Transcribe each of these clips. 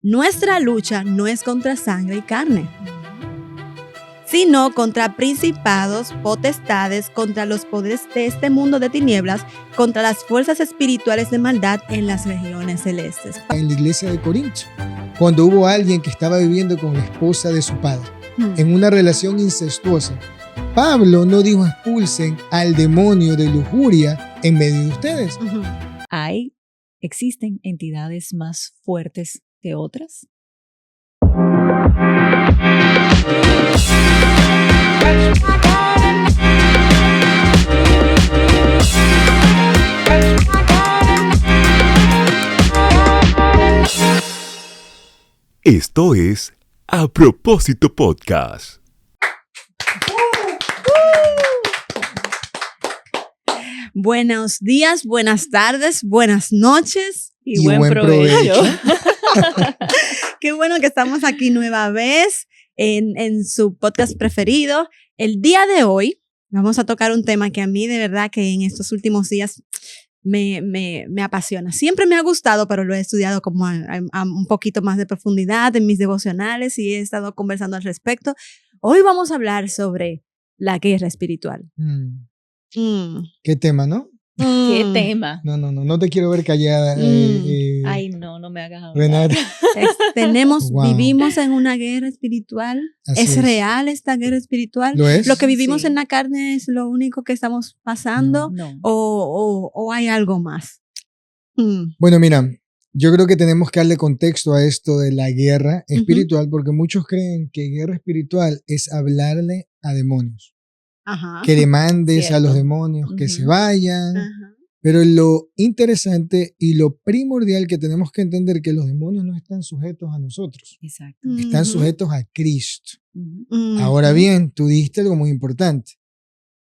Nuestra lucha no es contra sangre y carne, sino contra principados, potestades, contra los poderes de este mundo de tinieblas, contra las fuerzas espirituales de maldad en las regiones celestes. En la iglesia de Corinto, cuando hubo alguien que estaba viviendo con la esposa de su padre, en una relación incestuosa, Pablo no dijo expulsen al demonio de lujuria en medio de ustedes. ¿Existen entidades más fuertes que otras? Esto es A Propósito Podcast. Buenos días, buenas tardes, buenas noches y buen provecho. Qué bueno que estamos aquí nueva vez en su podcast preferido. El día de hoy vamos a tocar un tema que a mí de verdad que en estos últimos días me apasiona. Siempre me ha gustado, pero lo he estudiado como a un poquito más de profundidad en mis devocionales y he estado conversando al respecto. Hoy vamos a hablar sobre la guerra espiritual. ¿Qué tema, no? ¿Qué tema? No te quiero ver callada. Ay, no me hagas hablar. Renata. Vivimos en una guerra espiritual. ¿Es real esta guerra espiritual? ¿Lo es? ¿Lo que vivimos Sí. en la carne es lo único que estamos pasando? No. ¿O hay algo más? Bueno, mira, yo creo que tenemos que darle contexto a esto de la guerra espiritual, porque muchos creen que guerra espiritual es hablarle a demonios. Ajá. Que demandes Cierto. a los demonios que se vayan. Ajá. Pero lo interesante y lo primordial que tenemos que entender que los demonios no están sujetos a nosotros. Exacto. Están sujetos a Cristo. Ujú. Ahora bien, tú dijiste algo muy importante.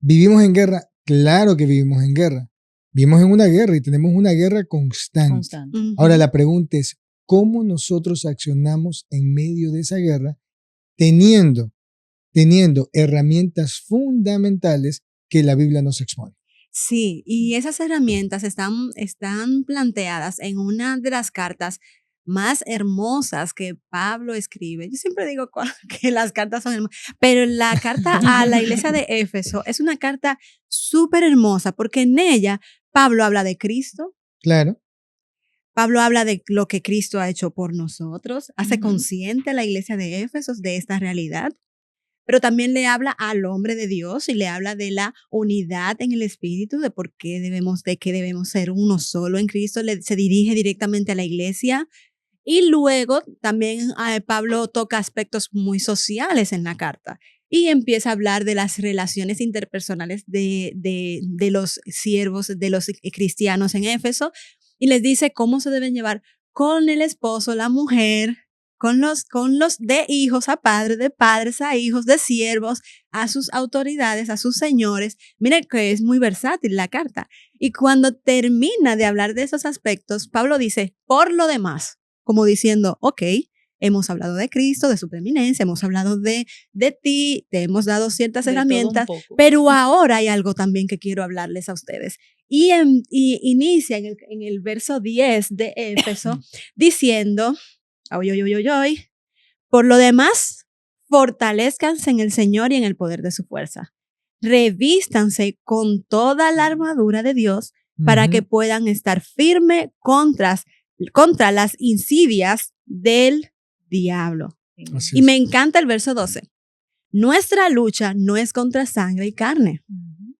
¿Vivimos en guerra? Claro que vivimos en guerra. Vivimos en una guerra y tenemos una guerra constante. Ahora la pregunta es, ¿cómo nosotros accionamos en medio de esa guerra teniendo herramientas fundamentales que la Biblia nos expone? Sí, y esas herramientas están planteadas en una de las cartas más hermosas que Pablo escribe. Yo siempre digo que las cartas son hermosas, pero la carta a la iglesia de Éfeso es una carta súper hermosa porque en ella Pablo habla de Cristo. Claro. Pablo habla de lo que Cristo ha hecho por nosotros, hace Ujú. consciente a la iglesia de Éfeso de esta realidad. Pero también le habla al hombre de Dios y le habla de la unidad en el espíritu, de que debemos ser uno solo en Cristo. Se dirige directamente a la iglesia. Y luego también Pablo toca aspectos muy sociales en la carta y empieza a hablar de las relaciones interpersonales de los siervos, de los cristianos en Éfeso, y les dice cómo se deben llevar con el esposo, la mujer, con los de hijos a padres, de padres a hijos, de siervos, a sus autoridades, a sus señores. Miren que es muy versátil la carta. Y cuando termina de hablar de esos aspectos, Pablo dice, por lo demás, como diciendo, ok, hemos hablado de Cristo, de su preeminencia, hemos hablado de ti, te hemos dado ciertas De todo un herramientas, poco. pero ahora hay algo también que quiero hablarles a ustedes. Y inicia en el verso 10 de Éfeso diciendo, por lo demás, fortalezcanse en el Señor y en el poder de su fuerza. Revístanse con toda la armadura de Dios para que puedan estar firmes contra las insidias del diablo. Así Y es. me encanta el verso 12. Nuestra lucha no es contra sangre y carne, Ujú.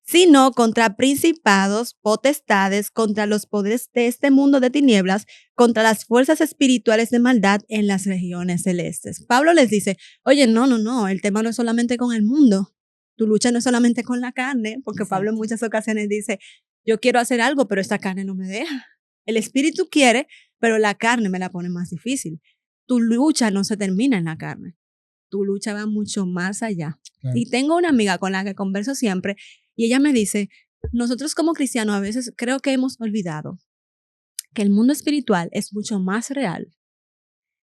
sino contra principados, potestades, contra los poderes de este mundo de tinieblas, contra las fuerzas espirituales de maldad en las regiones celestes. Pablo les dice, oye, no, el tema no es solamente con el mundo, tu lucha no es solamente con la carne, porque Exacto. Pablo en muchas ocasiones dice, yo quiero hacer algo, pero esta carne no me deja. El espíritu quiere, pero la carne me la pone más difícil. Tu lucha no se termina en la carne, tu lucha va mucho más allá. Claro. Y tengo una amiga con la que converso siempre y ella me dice, nosotros como cristianos a veces creo que hemos olvidado que el mundo espiritual es mucho más real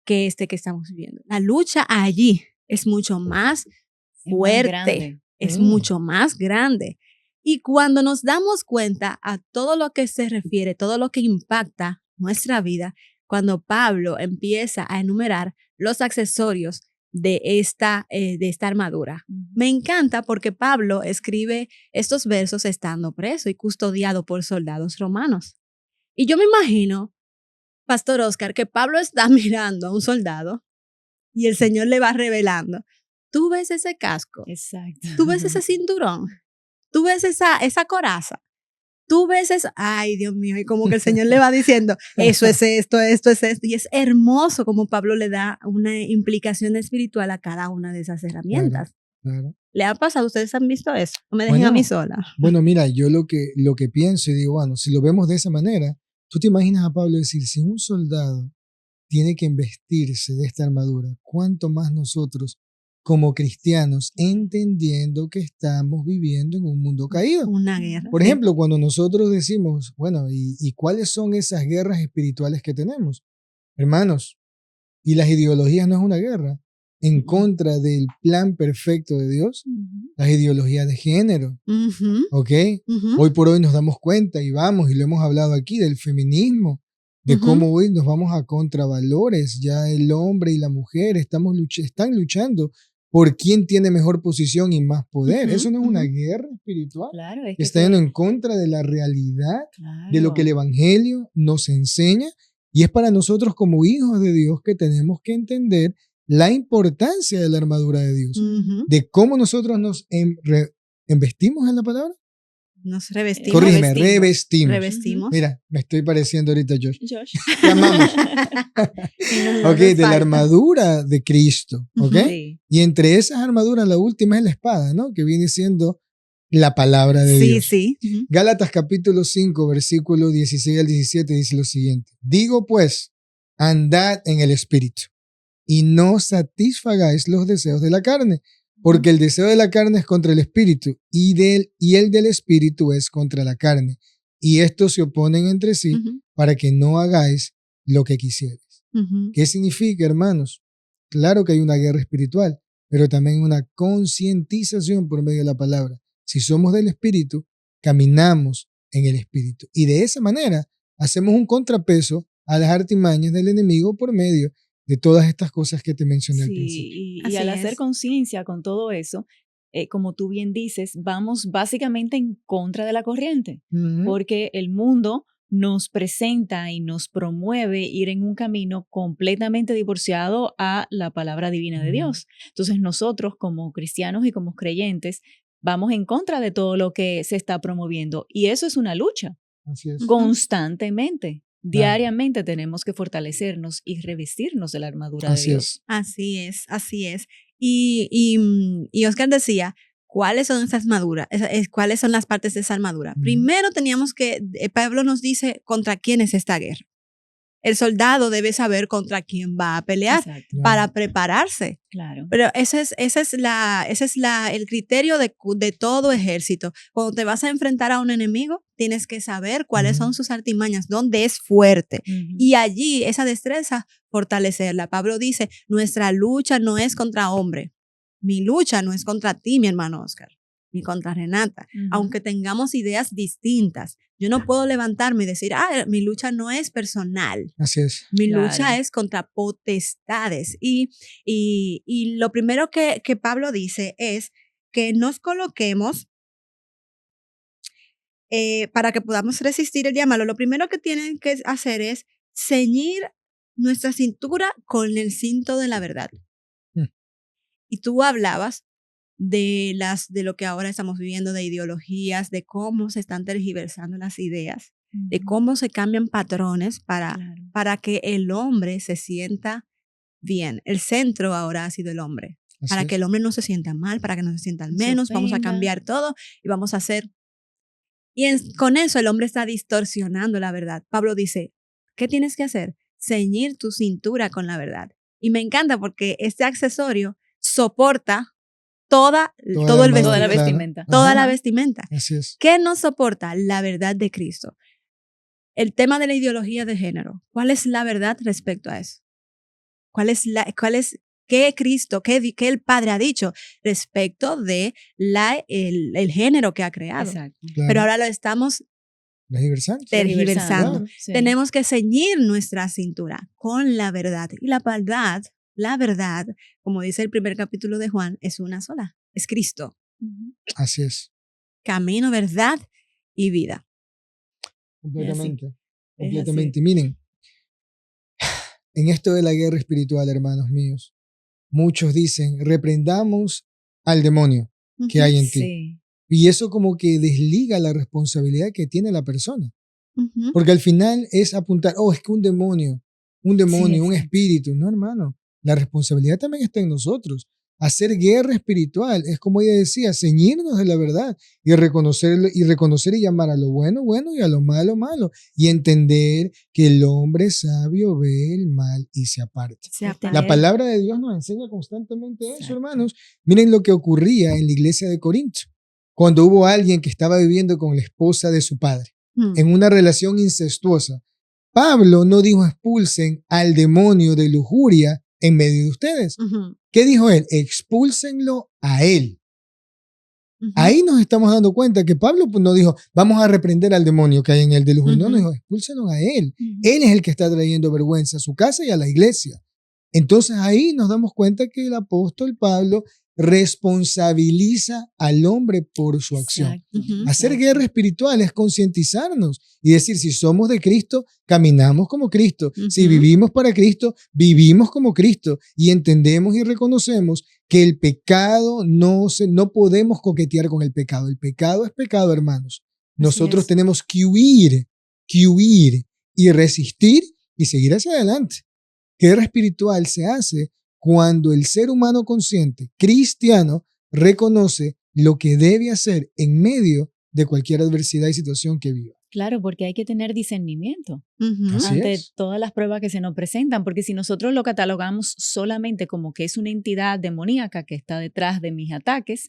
que este que estamos viviendo. La lucha allí es mucho más fuerte, grande. es mucho más grande. Y cuando nos damos cuenta a todo lo que se refiere, todo lo que impacta nuestra vida, cuando Pablo empieza a enumerar los accesorios de esta armadura. Me encanta porque Pablo escribe estos versos estando preso y custodiado por soldados romanos. Y yo me imagino, Pastor Oscar, que Pablo está mirando a un soldado y el Señor le va revelando. ¿Tú ves ese casco? Exacto. ¿Tú ves ese cinturón? ¿Tú ves esa coraza? Tú ves eso, ay Dios mío, y como que el Señor le va diciendo, eso es esto es esto, y es hermoso como Pablo le da una implicación espiritual a cada una de esas herramientas. Claro. ¿Le ha pasado? ¿Ustedes han visto eso? No me dejen a mí sola. Bueno, mira, yo lo que pienso y digo, bueno, si lo vemos de esa manera, tú te imaginas a Pablo decir, si un soldado tiene que investirse de esta armadura, ¿cuánto más nosotros como cristianos, entendiendo que estamos viviendo en un mundo caído? Una guerra. Por ejemplo, cuando nosotros decimos, bueno, ¿y cuáles son esas guerras espirituales que tenemos? Hermanos, y las ideologías no es una guerra en contra del plan perfecto de Dios, las ideologías de género, ¿ok? Hoy por hoy nos damos cuenta y vamos, y lo hemos hablado aquí, del feminismo, de cómo hoy nos vamos a contravalores, ya el hombre y la mujer están luchando por quién tiene mejor posición y más poder. Eso no es una guerra espiritual. Claro, es que están en contra de la realidad, de lo que el Evangelio nos enseña, y es para nosotros como hijos de Dios que tenemos que entender la importancia de la armadura de Dios, de cómo nosotros nos embestimos en la palabra. Nos revestimos. Corrígeme, revestimos. Revestimos. Mira, me estoy pareciendo ahorita a Josh. Te amamos. Ok, de la armadura de Cristo, ¿ok? Sí. Y entre esas armaduras, la última es la espada, ¿no? Que viene siendo la palabra de Dios. Sí. Gálatas capítulo 5, versículo 16 al 17 dice lo siguiente. Digo pues, andad en el Espíritu y no satisfagáis los deseos de la carne, porque el deseo de la carne es contra el Espíritu y el del Espíritu es contra la carne. Y estos se oponen entre sí para que no hagáis lo que quisierais. ¿Qué significa, hermanos? Claro que hay una guerra espiritual, pero también una concientización por medio de la palabra. Si somos del Espíritu, caminamos en el Espíritu. Y de esa manera hacemos un contrapeso a las artimañas del enemigo por medio de todas estas cosas que te mencioné al principio. Y al hacer conciencia con todo eso, como tú bien dices, vamos básicamente en contra de la corriente, porque el mundo nos presenta y nos promueve ir en un camino completamente divorciado a la palabra divina de Dios. Entonces nosotros como cristianos y como creyentes vamos en contra de todo lo que se está promoviendo, y eso es una lucha. Así es. Constantemente. Diariamente tenemos que fortalecernos y revestirnos de la armadura de Dios. Así es. Y Oscar decía, ¿cuáles son esas armaduras? ¿Cuáles son las partes de esa armadura? Primero Pablo nos dice contra quién es esta guerra. El soldado debe saber contra quién va a pelear. Exacto. Para prepararse. Claro. Pero ese es el criterio de todo ejército. Cuando te vas a enfrentar a un enemigo, tienes que saber cuáles son sus artimañas, dónde es fuerte. Y allí, esa destreza, fortalecerla. Pablo dice, nuestra lucha no es contra hombre. Mi lucha no es contra ti, mi hermano Oscar, ni contra Renata. Aunque tengamos ideas distintas, yo no puedo levantarme y decir, mi lucha no es personal. Así es. Mi lucha es contra potestades. Y lo primero que Pablo dice es que nos coloquemos para que podamos resistir el llamado. Lo primero que tienen que hacer es ceñir nuestra cintura con el cinto de la verdad. Y tú hablabas de lo que ahora estamos viviendo, de ideologías, de cómo se están tergiversando las ideas, de cómo se cambian patrones para que el hombre se sienta bien. El centro ahora ha sido el hombre. Para que el hombre no se sienta mal, para que no se sienta menos, vamos a cambiar todo y vamos a hacer. Y con eso el hombre está distorsionando la verdad. Pablo dice, ¿qué tienes que hacer? Ceñir tu cintura con la verdad. Y me encanta porque este accesorio soporta toda la vestimenta. Toda la vestimenta. Así es. ¿Qué nos soporta? La verdad de Cristo. El tema de la ideología de género. ¿Cuál es la verdad respecto a eso? ¿Qué Cristo, qué el Padre ha dicho respecto de el género que ha creado? Exacto. Claro. Pero ahora lo estamos tergiversando. Sí. Tenemos que ceñir nuestra cintura con la verdad. Y la verdad, como dice el primer capítulo de Juan, es una sola, es Cristo. Así es. Camino, verdad y vida. Completamente. Es Completamente. así. Miren, en esto de la guerra espiritual, hermanos míos, muchos dicen, reprendamos al demonio que hay en ti. Sí. Y eso como que desliga la responsabilidad que tiene la persona. Ujú. Porque al final es apuntar, es que un demonio, un Sí, un exacto. espíritu. No, hermano, la responsabilidad también está en nosotros. Hacer guerra espiritual es, como ella decía, ceñirnos de la verdad y reconocer y llamar a lo bueno, bueno, y a lo malo, malo. Y entender que el hombre sabio ve el mal y se aparta. La palabra de Dios nos enseña constantemente eso, Exacto. hermanos. Miren lo que ocurría en la iglesia de Corinto, cuando hubo alguien que estaba viviendo con la esposa de su padre, en una relación incestuosa. Pablo no dijo expulsen al demonio de lujuria en medio de ustedes. Ujú. ¿Qué dijo él? Expúlsenlo a él. Ujú. Ahí nos estamos dando cuenta que Pablo pues, no dijo, vamos a reprender al demonio que hay en el de lujuria. No, Ujú. nos dijo, expúlsenlo a él. Ujú. Él es el que está trayendo vergüenza a su casa y a la iglesia. Entonces ahí nos damos cuenta que el apóstol Pablo responsabiliza al hombre por su acción. Exacto. Ujú. Hacer Exacto. guerra espiritual es concientizarnos y decir, si somos de Cristo, caminamos como Cristo. Si Ujú. vivimos para Cristo, vivimos como Cristo. Y entendemos y reconocemos que el pecado no podemos coquetear con el pecado. El pecado es pecado, hermanos. Nosotros es. tenemos que huir y resistir y seguir hacia adelante. Guerra espiritual se hace cuando el ser humano consciente, cristiano, reconoce lo que debe hacer en medio de cualquier adversidad y situación que viva. Claro, porque hay que tener discernimiento Ujú. Así ante es. todas las pruebas que se nos presentan, porque si nosotros lo catalogamos solamente como que es una entidad demoníaca que está detrás de mis ataques,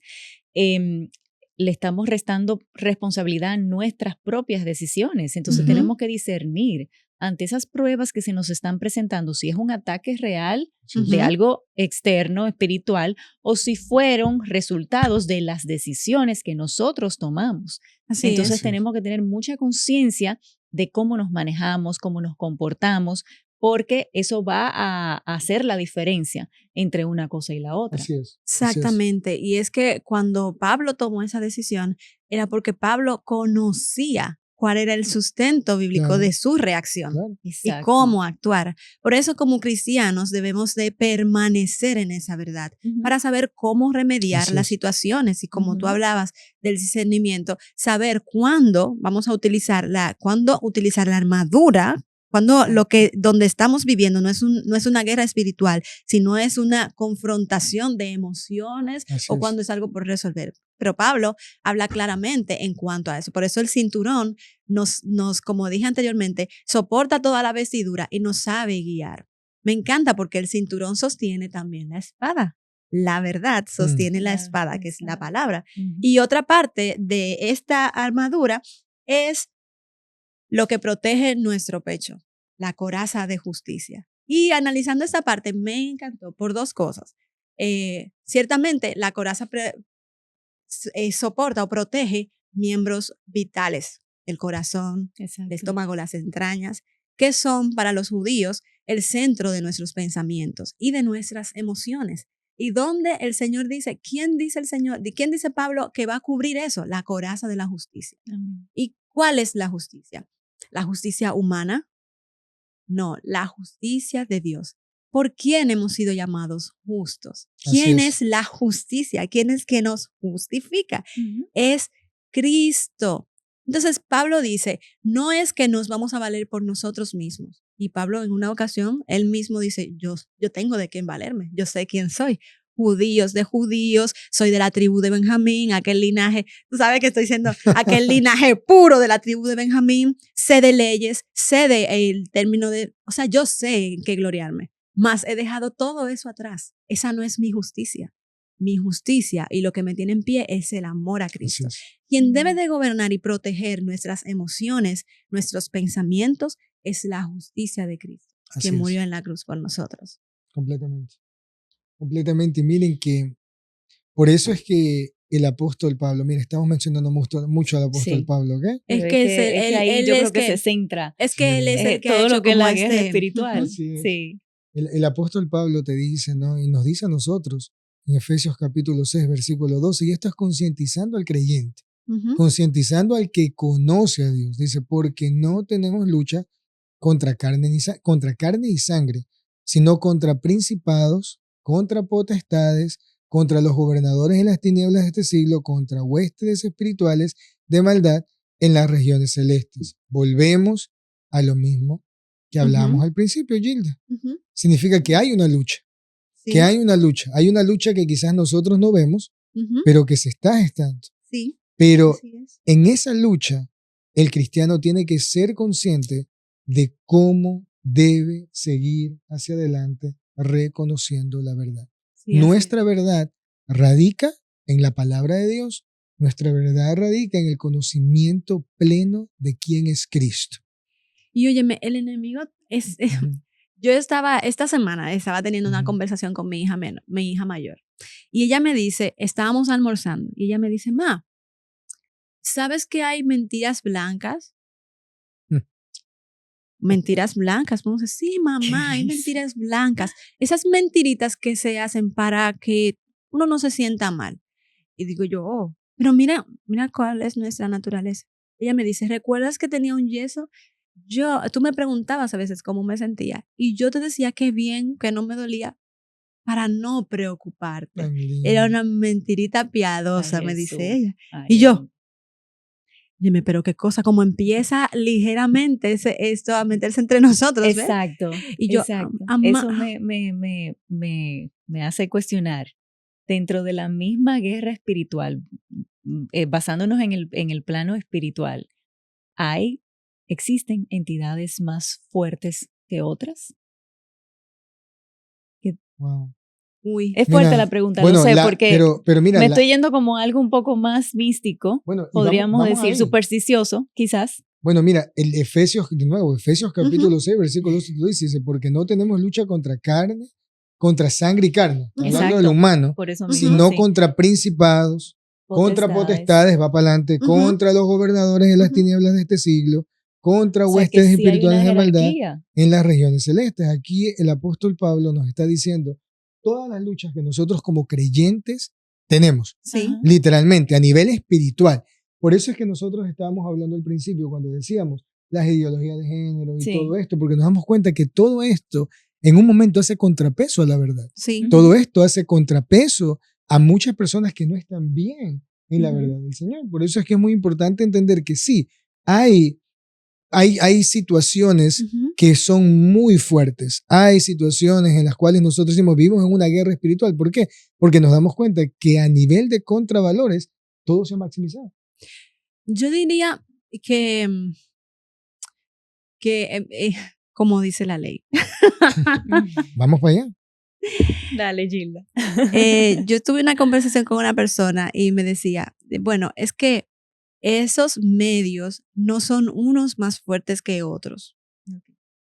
le estamos restando responsabilidad a nuestras propias decisiones. Entonces Ujú. tenemos que discernir ante esas pruebas que se nos están presentando si es un ataque real Sí. de Ujú. algo externo, espiritual, o si fueron resultados de las decisiones que nosotros tomamos. Así Entonces es. tenemos que tener mucha conciencia de cómo nos manejamos, cómo nos comportamos, porque eso va a hacer la diferencia entre una cosa y la otra. Así es. Exactamente. Y es que cuando Pablo tomó esa decisión, era porque Pablo conocía cuál era el sustento bíblico Claro. de su reacción Claro. y Exacto. cómo actuar. Por eso, como cristianos, debemos de permanecer en esa verdad Ujú. para saber cómo remediar Así las es. situaciones. Y como tú Ujú. hablabas del discernimiento, saber cuándo vamos a utilizar cuándo utilizar la armadura. Cuando donde estamos viviendo no es una guerra espiritual, sino es una confrontación de emociones Así o es. cuando es algo por resolver. Pero Pablo habla claramente en cuanto a eso. Por eso el cinturón como dije anteriormente, soporta toda la vestidura y nos sabe guiar. Me encanta porque el cinturón sostiene también la espada. La verdad sostiene la Claro, espada, que es la exacto. palabra. Ujú. Y otra parte de esta armadura es lo que protege nuestro pecho, la coraza de justicia. Y analizando esta parte me encantó por dos cosas. Ciertamente la coraza soporta o protege miembros vitales, el corazón, el Exacto. estómago, las entrañas, que son para los judíos el centro de nuestros pensamientos y de nuestras emociones. Y donde el Señor dice, ¿quién dice Pablo que va a cubrir eso? La coraza de la justicia. Amén. ¿Y cuál es la justicia? ¿La justicia humana? No, la justicia de Dios. ¿Por quién hemos sido llamados justos? Así ¿Quién es. es la justicia? ¿Quién es que nos justifica? Ujú. Es Cristo. Entonces Pablo dice, no es que nos vamos a valer por nosotros mismos. Y Pablo en una ocasión, él mismo dice, yo tengo de quién valerme, yo sé quién soy. Judíos de judíos, soy de la tribu de Benjamín, aquel linaje, tú sabes que estoy diciendo, aquel linaje puro de la tribu de Benjamín, sé de leyes, sé del término o sea, yo sé en qué gloriarme, mas he dejado todo eso atrás. Esa no es mi justicia. Mi justicia y lo que me tiene en pie es el amor a Así Cristo. es. Quien debe de gobernar y proteger nuestras emociones, nuestros pensamientos, es la justicia de Cristo, Así que es. murió en la cruz por nosotros. Completamente. Completamente. Y miren que por eso es que el apóstol Pablo? Mira, estamos mencionando mucho al apóstol Pablo, ¿ok? Es que ahí yo creo que se centra. Es que él es el que todo ha hecho lo que es como la guerra espiritual. Sí. El apóstol Pablo te dice, ¿no? Y nos dice a nosotros en Efesios capítulo 6, versículo 12, y esto es concientizando al creyente, concientizando al que conoce a Dios. Dice, porque no tenemos lucha contra carne y sangre, sino contra principados, contra potestades, contra los gobernadores en las tinieblas de este siglo, contra huestes espirituales de maldad en las regiones celestes. Volvemos a lo mismo que hablábamos al principio, Gilda. Significa que hay una lucha, hay una lucha que quizás nosotros no vemos, pero que se está gestando. Sí. Pero en esa lucha, el cristiano tiene que ser consciente de cómo debe seguir hacia adelante reconociendo la verdad. Sí, nuestra verdad radica en la palabra de Dios, nuestra verdad radica en el conocimiento pleno de quién es Cristo. Y óyeme, el enemigo es... Yo esta semana estaba teniendo una conversación con mi hija mayor, y ella me dice, estábamos almorzando, y ella me dice, ma, ¿sabes que hay mentiras blancas? Mentiras blancas. Vamos a decir, sí, mamá, hay mentiras blancas. Esas mentiritas que se hacen para que uno no se sienta mal. Y digo yo, oh, pero mira cuál es nuestra naturaleza. Ella me dice, ¿recuerdas que tenía un yeso? Tú me preguntabas a veces cómo me sentía y yo te decía que bien, que no me dolía para no preocuparte. Era una mentirita piadosa, me dice ella. Y yo, dime, pero qué cosa, como empieza ligeramente esto a meterse entre nosotros, ¿ves? Exacto. Y yo, exacto. Eso me hace cuestionar, dentro de la misma guerra espiritual, basándonos en el plano espiritual, ¿existen entidades más fuertes que otras? Wow. Uy. Es fuerte la pregunta, no sé, porque pero mira, estoy yendo como algo un poco más místico, podríamos decir supersticioso, quizás. Bueno, mira, Efesios capítulo 6, versículo 12, dice, porque no tenemos lucha contra sangre y carne, hablando del humano, sino contra principados, contra potestades, va para adelante, contra los gobernadores de las tinieblas de este siglo, contra huestes espirituales de maldad en las regiones celestes. Aquí el apóstol Pablo nos está diciendo todas las luchas que nosotros como creyentes tenemos, literalmente, a nivel espiritual. Por eso es que nosotros estábamos hablando al principio cuando decíamos las ideologías de género y todo esto, porque nos damos cuenta que todo esto en un momento hace contrapeso a la verdad. Todo esto hace contrapeso a muchas personas que no están bien en la verdad del Señor. Por eso es que es muy importante entender que sí, hay situaciones que son muy fuertes. Hay situaciones en las cuales nosotros vivimos en una guerra espiritual. ¿Por qué? Porque nos damos cuenta que a nivel de contravalores todo se ha maximizado. Yo diría que como dice la ley. Vamos para allá. Dale, Gilda. Yo tuve una conversación con una persona y me decía, bueno, es que esos medios no son unos más fuertes que otros,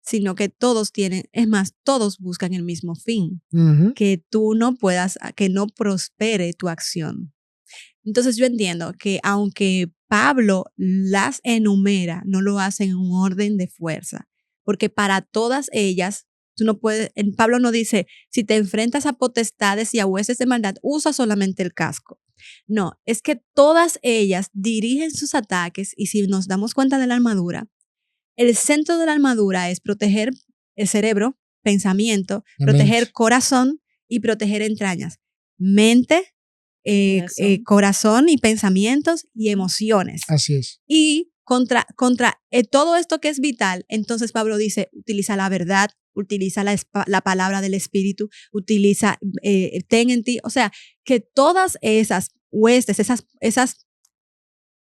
sino que todos todos buscan el mismo fin, que tú no puedas, que no prospere tu acción. Entonces yo entiendo que aunque Pablo las enumera, no lo hace en un orden de fuerza, porque para todas ellas, tú no puedes, Pablo no dice, si te enfrentas a potestades y a huestes de maldad, usa solamente el casco. No, es que todas ellas dirigen sus ataques y si nos damos cuenta de la armadura, el centro de la armadura es proteger el cerebro, pensamiento, proteger corazón y proteger entrañas, mente, corazón y pensamientos y emociones. Así es. Y contra todo esto que es vital, entonces Pablo dice, utiliza la verdad, utiliza la palabra del Espíritu, utiliza, ten en ti, o sea, que todas esas huestes,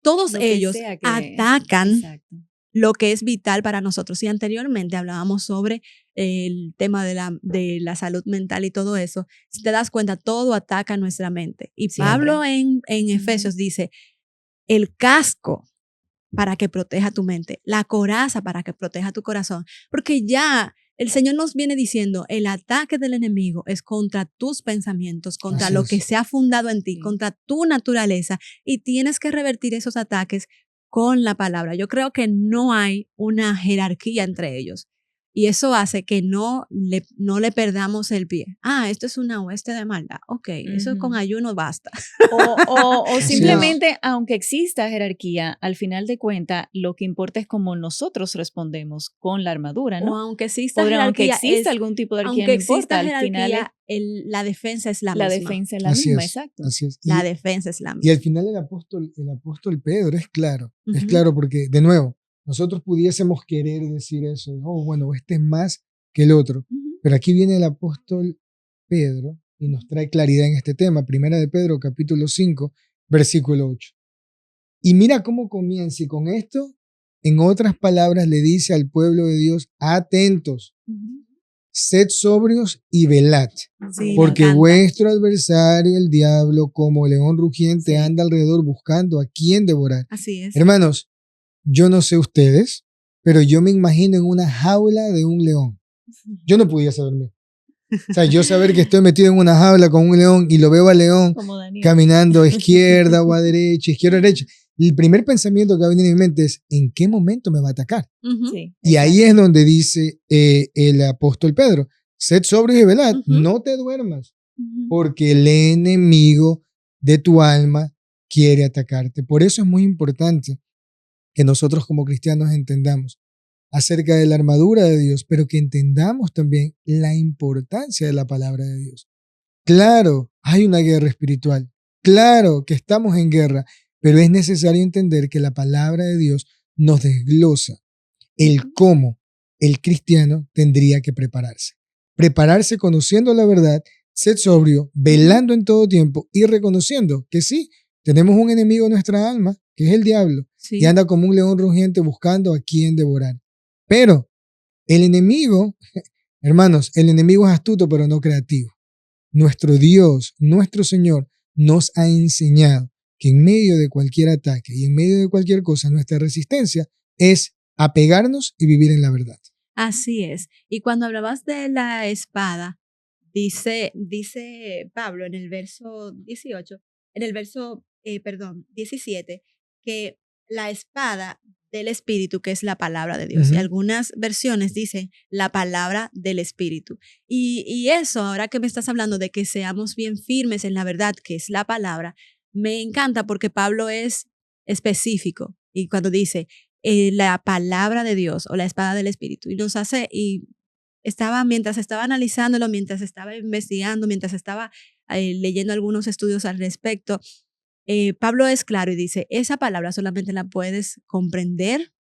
todos ellos atacan lo que es vital para nosotros. Y anteriormente hablábamos sobre el tema de la salud mental y todo eso. Si te das cuenta, todo ataca nuestra mente. Y Pablo en Efesios dice, el casco para que proteja tu mente, la coraza para que proteja tu corazón, porque ya el Señor nos viene diciendo, el ataque del enemigo es contra tus pensamientos, contra lo que se ha fundado en ti, contra tu naturaleza, y tienes que revertir esos ataques con la palabra. Yo creo que no hay una jerarquía entre ellos. Y eso hace que no le perdamos el pie. Esto es una hueste de maldad. Ok, eso con ayuno basta. O simplemente, aunque exista jerarquía, al final de cuentas, lo que importa es cómo nosotros respondemos con la armadura, ¿no? O aunque exista jerarquía, aunque exista algún tipo de jerarquía, aunque no importa, exista al final la defensa es la misma. La defensa es la misma, exacto. Así es. La defensa es la misma. Y al final el apóstol Pedro es claro, es claro porque, de nuevo, nosotros pudiésemos querer decir eso, bueno, este es más que el otro, pero aquí viene el apóstol Pedro y nos trae claridad en este tema. Primera de Pedro, capítulo 5, versículo 8. Y mira cómo comienza, y con esto, en otras palabras, le dice al pueblo de Dios, atentos, sed sobrios y velad, porque vuestro adversario, el diablo, como león rugiente, anda alrededor buscando a quien devorar. Así es. Hermanos, yo no sé ustedes, pero yo me imagino en una jaula de un león. Yo no pudiese dormir. O sea, yo saber que estoy metido en una jaula con un león y lo veo al león caminando a izquierda o a derecha, izquierda o derecha. El primer pensamiento que va a venir en mi mente es, ¿en qué momento me va a atacar? Y ahí es donde dice el apóstol Pedro, sed sobrios y velad, no te duermas, porque el enemigo de tu alma quiere atacarte. Por eso es muy importante que nosotros como cristianos entendamos acerca de la armadura de Dios, pero que entendamos también la importancia de la palabra de Dios. Claro, hay una guerra espiritual, claro que estamos en guerra, pero es necesario entender que la palabra de Dios nos desglosa el cómo el cristiano tendría que prepararse. Prepararse conociendo la verdad, ser sobrio, velando en todo tiempo y reconociendo que sí, tenemos un enemigo en nuestra alma, que es el diablo, y anda como un león rugiente buscando a quien devorar. Pero el enemigo, hermanos, el enemigo es astuto pero no creativo. Nuestro Dios, nuestro Señor, nos ha enseñado que en medio de cualquier ataque y en medio de cualquier cosa, nuestra resistencia es apegarnos y vivir en la verdad. Así es. Y cuando hablabas de la espada, dice Pablo en el verso 18, en el verso, 17, que la espada del Espíritu, que es la palabra de Dios. Y algunas versiones dicen la palabra del Espíritu. Y eso, ahora que me estás hablando de que seamos bien firmes en la verdad, que es la palabra, me encanta porque Pablo es específico. Y cuando dice la palabra de Dios o la espada del Espíritu, y nos hace, mientras estaba analizándolo, mientras estaba investigando, mientras estaba leyendo algunos estudios al respecto, Pablo es claro y dice, esa palabra solamente la puedes comprender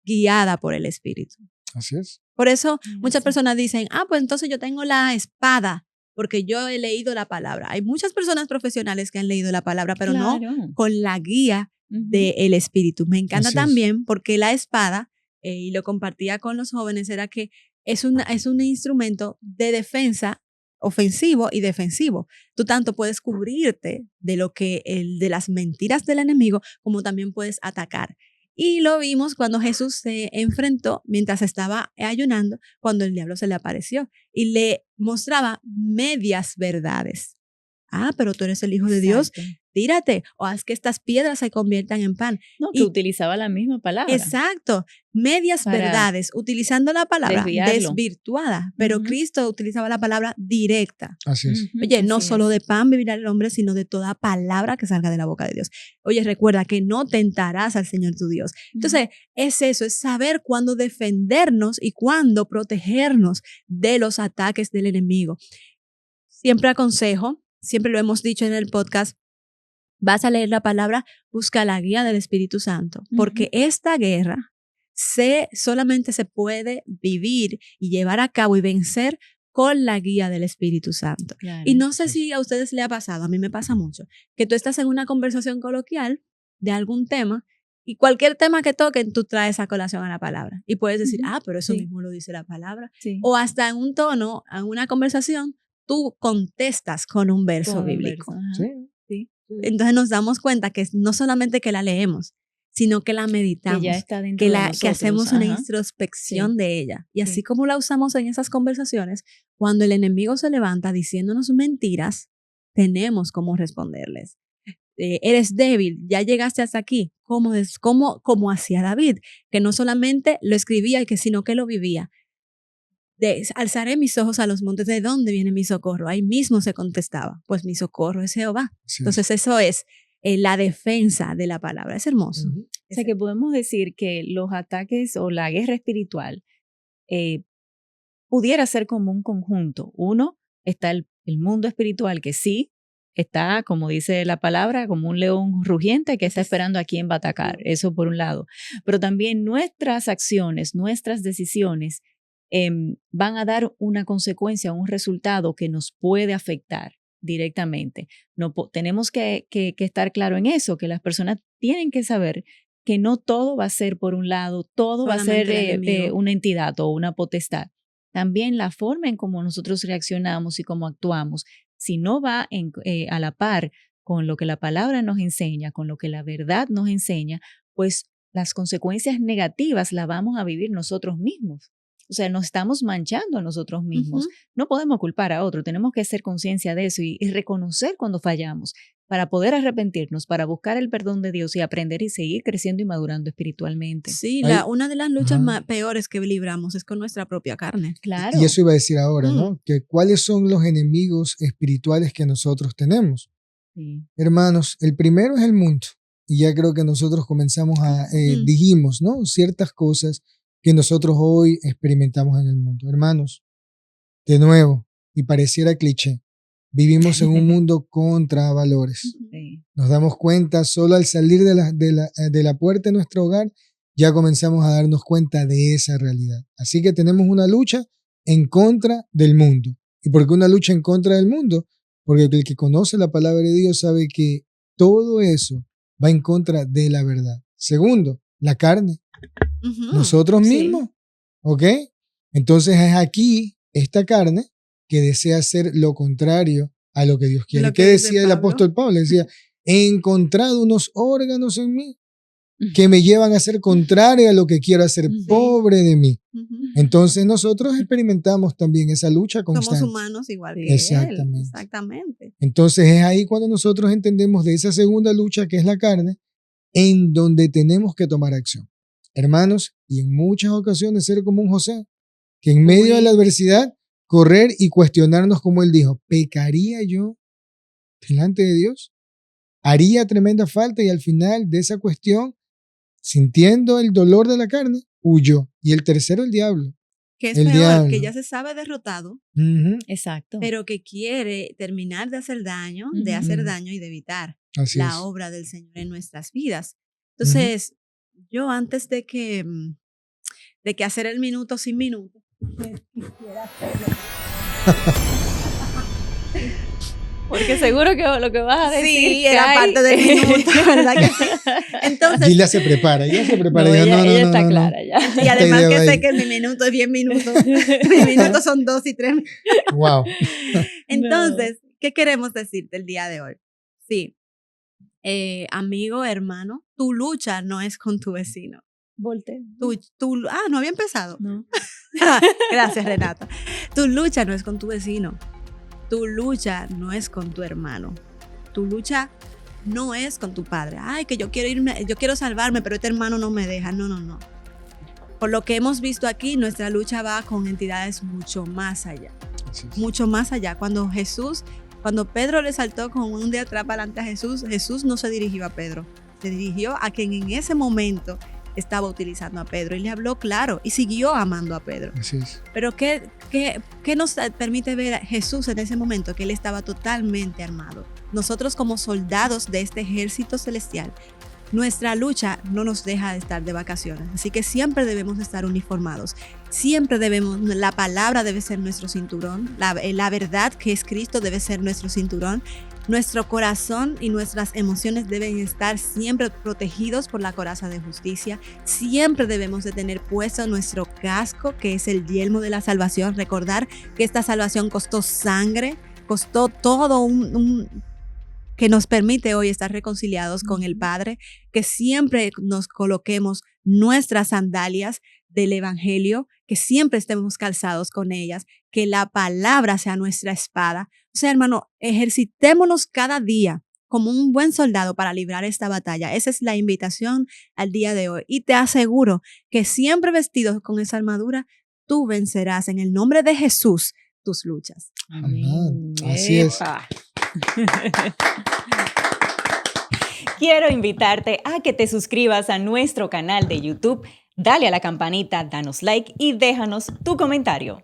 guiada por el Espíritu. Así es. Por eso muchas personas dicen, pues entonces yo tengo la espada porque yo he leído la palabra. Hay muchas personas profesionales que han leído la palabra, pero no con la guía del Espíritu. Me encanta también porque la espada, y lo compartía con los jóvenes, era que es un instrumento de defensa ofensivo y defensivo. Tú tanto puedes cubrirte de las mentiras del enemigo, como también puedes atacar. Y lo vimos cuando Jesús se enfrentó mientras estaba ayunando, cuando el diablo se le apareció y le mostraba medias verdades. Pero tú eres el Hijo de Dios, tírate o haz que estas piedras se conviertan en pan. No, que utilizaba la misma palabra. Exacto, medias verdades, utilizando la palabra desvirtuada, pero Cristo utilizaba la palabra directa. Así es. Oye, no solo de pan vivirá el hombre, sino de toda palabra que salga de la boca de Dios. Oye, recuerda que no tentarás al Señor tu Dios. Entonces, es eso, es saber cuándo defendernos y cuándo protegernos de los ataques del enemigo. Siempre aconsejo, siempre lo hemos dicho en el podcast, vas a leer la palabra, busca la guía del Espíritu Santo, porque esta guerra solamente se puede vivir y llevar a cabo y vencer con la guía del Espíritu Santo. Claro. Y no sé si a ustedes les ha pasado, a mí me pasa mucho, que tú estás en una conversación coloquial de algún tema y cualquier tema que toquen, tú traes a colación a la palabra. Y puedes decir, pero eso mismo lo dice la palabra. Sí. O hasta en un tono, en una conversación, tú contestas con un verso bíblico. Sí. Entonces nos damos cuenta que no solamente que la leemos, sino que la meditamos, que ya está dentro de nosotros. Que hacemos una introspección de ella. Y así como la usamos en esas conversaciones, cuando el enemigo se levanta diciéndonos mentiras, tenemos cómo responderles. Eres débil, ya llegaste hasta aquí, como hacía David, que no solamente lo escribía, sino que lo vivía. Alzaré mis ojos a los montes, ¿de dónde viene mi socorro? Ahí mismo se contestaba, pues mi socorro es Jehová. Sí. Entonces eso es la defensa de la palabra, es hermoso. Uh-huh. O sea que podemos decir que los ataques o la guerra espiritual pudiera ser como un conjunto. Uno, está el mundo espiritual que sí está, como dice la palabra, como un león rugiente que está esperando a quién va a atacar. Eso por un lado. Pero también nuestras acciones, nuestras decisiones van a dar una consecuencia, un resultado que nos puede afectar directamente. No, tenemos que estar claro en eso, que las personas tienen que saber que no todo va a ser por un lado, todo va a ser una entidad o una potestad. También la forma en cómo nosotros reaccionamos y cómo actuamos, si no va a la par con lo que la palabra nos enseña, con lo que la verdad nos enseña, pues las consecuencias negativas las vamos a vivir nosotros mismos. O sea, nos estamos manchando a nosotros mismos. Uh-huh. No podemos culpar a otro, tenemos que hacer conciencia de eso y reconocer cuando fallamos para poder arrepentirnos, para buscar el perdón de Dios y aprender y seguir creciendo y madurando espiritualmente. Sí, una de las luchas peores que libramos es con nuestra propia carne. Claro. Y eso iba a decir ahora, ¿no? Que cuáles son los enemigos espirituales que nosotros tenemos. Sí. Hermanos, el primero es el mundo. Y ya creo que nosotros comenzamos dijimos, ¿no? Ciertas cosas que nosotros hoy experimentamos en el mundo. Hermanos, de nuevo, y pareciera cliché, vivimos en un mundo contra valores. Sí. Nos damos cuenta solo al salir de la puerta de nuestro hogar, ya comenzamos a darnos cuenta de esa realidad. Así que tenemos una lucha en contra del mundo. ¿Y por qué una lucha en contra del mundo? Porque el que conoce la palabra de Dios sabe que todo eso va en contra de la verdad. Segundo, la carne. Uh-huh. Nosotros mismos, sí. ¿Ok? Entonces es aquí esta carne que desea hacer lo contrario a lo que Dios quiere. ¿Qué decía el apóstol Pablo? Decía, he encontrado unos órganos en mí que me llevan a ser contrario a lo que quiero hacer, pobre de mí. Uh-huh. Entonces nosotros experimentamos también esa lucha constante. Somos humanos igual que Exactamente. Él. Exactamente. Entonces es ahí cuando nosotros entendemos de esa segunda lucha que es la carne, en donde tenemos que tomar acción. Hermanos, y en muchas ocasiones ser como un José, que en medio de la adversidad, correr y cuestionarnos como él dijo, ¿pecaría yo delante de Dios? Haría tremenda falta y al final de esa cuestión, sintiendo el dolor de la carne, huyó. Y el tercero, el diablo. Que es peor, que ya se sabe derrotado, exacto, pero que quiere terminar de hacer daño, y de evitar la obra del Señor en nuestras vidas. Entonces, yo antes de que hacer el minuto sin minuto, quisiera hacerlo. Porque seguro que lo que vas a decir sí, era parte del minuto, ¿verdad que sí? Entonces, Gila se prepara. No, ella está clara ya. Y además que sé que mi minuto es 10 minutos. Mis minutos son 2 y 3. Wow. Entonces, ¿qué queremos decirte el día de hoy? Sí. Amigo, hermano, tu lucha no es con tu vecino. Volte. No había empezado. No. Gracias, Renata. Tu lucha no es con tu vecino. Tu lucha no es con tu hermano. Tu lucha no es con tu padre. Ay, que yo quiero salvarme, pero este hermano no me deja. No. Por lo que hemos visto aquí, nuestra lucha va con entidades mucho más allá. Mucho más allá. Cuando Pedro le saltó con un de atrás para adelante a Jesús, Jesús no se dirigió a Pedro, se dirigió a quien en ese momento estaba utilizando a Pedro y le habló claro y siguió amando a Pedro. Así es. Pero ¿qué nos permite ver a Jesús en ese momento? Que él estaba totalmente armado. Nosotros como soldados de este ejército celestial, nuestra lucha no nos deja de estar de vacaciones, así que siempre debemos estar uniformados. La palabra debe ser nuestro cinturón, la verdad que es Cristo debe ser nuestro cinturón. Nuestro corazón y nuestras emociones deben estar siempre protegidos por la coraza de justicia. Siempre debemos de tener puesto nuestro casco, que es el yelmo de la salvación. Recordar que esta salvación costó sangre, costó todo que nos permite hoy estar reconciliados con el Padre, que siempre nos coloquemos nuestras sandalias del Evangelio, que siempre estemos calzados con ellas, que la palabra sea nuestra espada. O sea, hermano, ejercitémonos cada día como un buen soldado para librar esta batalla. Esa es la invitación al día de hoy. Y te aseguro que siempre vestidos con esa armadura, tú vencerás en el nombre de Jesús tus luchas. Amén. Así es. Quiero invitarte a que te suscribas a nuestro canal de YouTube, dale a la campanita, danos like y déjanos tu comentario.